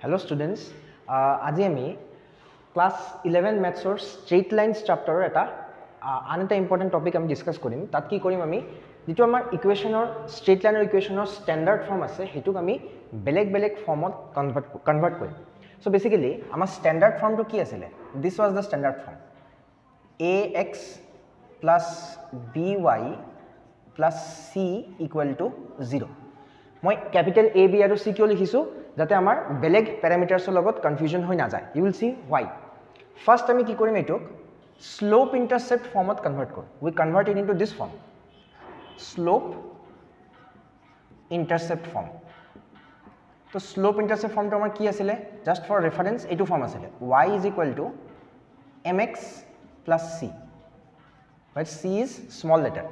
Hello students, আজি আমি class 11 maths or straight lines chapter eta another important topic আমি discuss কৰিম তাত কি কৰিম আমি যেটো আমাৰ ইকুৱেচনৰ straight line ইকুৱেচনৰ standard form আছে হেতুক আমি বেলেগ ফৰ্মত কনভাৰ্ট কৰিম so basically আমাৰ standard form to কি আছিল this was the standard form ax plus by plus c equal to 0 মই capital A B আৰু C কিয় লিখিছো যাতে আমাৰ বেলেগ প্যাৰামিটাৰছৰ লগত কনফিউজন হৈ না যায় you will see why first আমি কি কৰিম এটোক slope intercept ফৰ্মত কনভাৰ্ট কৰিম we convert it into this form slope intercept form তো slope intercept ফৰ্মটো আমাৰ কি আছিল just for reference এটো ফৰ্ম আছিল y is equal to mx plus c but c is small letter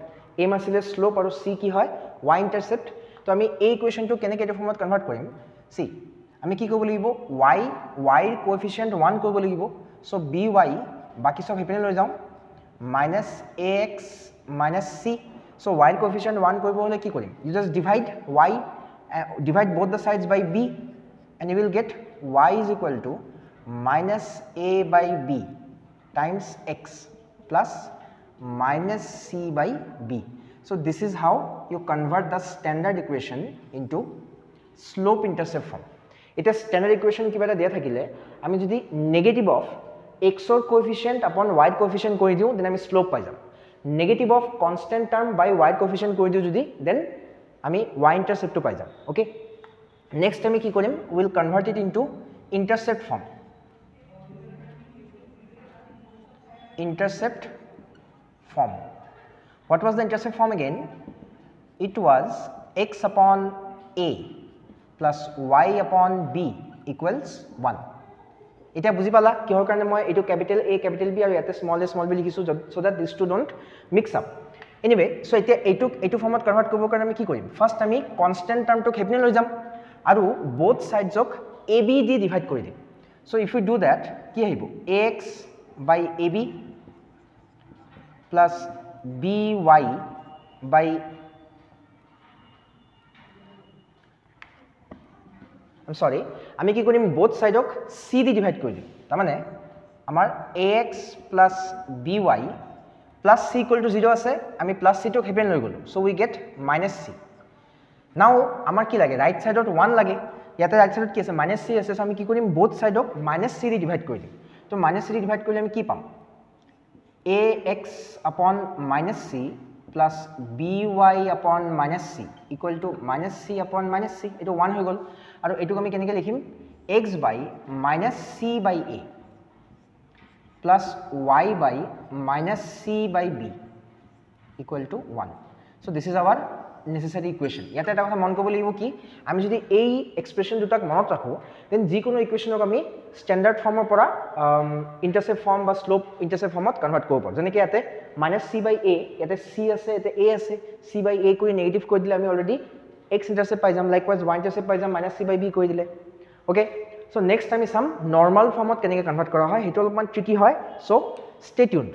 m আছিল slope আৰু c কি হয় y intercept তো আমি এই ইকুৱেচনটো কেনেকৈ এটা ফৰ্মত কনভাৰ্ট কৰিম সি আমি কি কৰিব লাগিব y এৰ কোএফিচিয়েন্ট 1 কৰিব লাগিব সো by বাকি সব হেপেনে লৈ যাও -ax - c সো y এর কোএফিচিয়েন্ট 1 কৰিব হলে কি কৰিম you just divide both the sides by b and you will get y is equal to -a by b times x plus -c by b. So this is how you convert the standard equation into slope intercept form. It is standard equation কিবা এটা দিয়া থাকিলে আমি যদি negative of x or coefficient upon y coefficient কৰি দিও then আমি slope পাই যাম negative of constant term by y coefficient কৰি দিও যদি then আমি y intercept টো পাই যাম ওকে নেক্সট আমি কি কৰিম we will convert it into intercept form What was the intercept form again? It was x upon a plus y upon b equals 1. এটা বুজি পালা কিহৰ কাৰণে মই এটো ক্যাপিটাল A ক্যাপিটাল B আৰু ইয়াতে স্মল b লিখিছো so that these two don't mix up. Anyway, so এতিয়া এটো ফৰ্মত কনভাৰ্ট কৰিব কাৰণে আমি কি কৰিম ফাৰ্স্ট আমি কনস্ট্যান্ট টাৰ্মটো হেপনে লৈ যাম আৰু both sides-ক ab দি ডিভাইড কৰি দিম so if we do that কি আহিব ax by ab plus by by I'm sorry আমি কি কৰিম both side-ক c দি ডিভাইড কৰি দিম তাৰ মানে আমাৰ ax plus by plus c equal to 0 আছে আমি plus c টো হেপেন লৈ গলো so we get -c now আমাৰ কি লাগে ৰাইট সাইডত 1 লাগে ইয়াতে ৰাইট সাইডত কি আছে -c আছে so আমি কি কৰিম both side-ক -c দি ডিভাইড কৰি দিম তো -c দি ডিভাইড কৰিলে আমি কি পাম ax upon -c plus by upon -c equal to -c upon -c এটো 1 হৈ গল আৰু এটোক আমি কেনেকৈ লিখিম x by -c by a plus y by -c by b equal to 1 so this is our necessary equation ইয়াতে এটা কথা মন কৰিব লাগিব কি আমি যদি এই এক্সপ্ৰেছন দুটাক মনত ৰাখো দেন যিকোনো ইকুৱেচনক আমি স্ট্যান্ডাৰ্ড ফৰ্মৰ পৰা ইন্টাৰসেপ্ট ফৰ্ম বা স্লোপ ইন্টাৰসেপ্ট ফৰ্মত কনভাৰ্ট কৰিব পাৰো যেনেকৈ ইয়াতে -c by a ইয়াতে c আছে ইয়াতে a আছে c by a কৰি নেগেটিভ কৰি দিলে আমি অলৰেডি x ইন্টাৰসেপ্ট পাই যাম লাইকৱাইজ y ইন্টাৰসেপ্ট পাই যাম -c by b কৰি দিলে ওকে সো নেক্সট আমি সাম নৰমাল ফৰ্মত কেনেকৈ কনভাৰ্ট কৰা হয় হেতু অলপমান ট্ৰিকি হয় সো ষ্টে টিউনড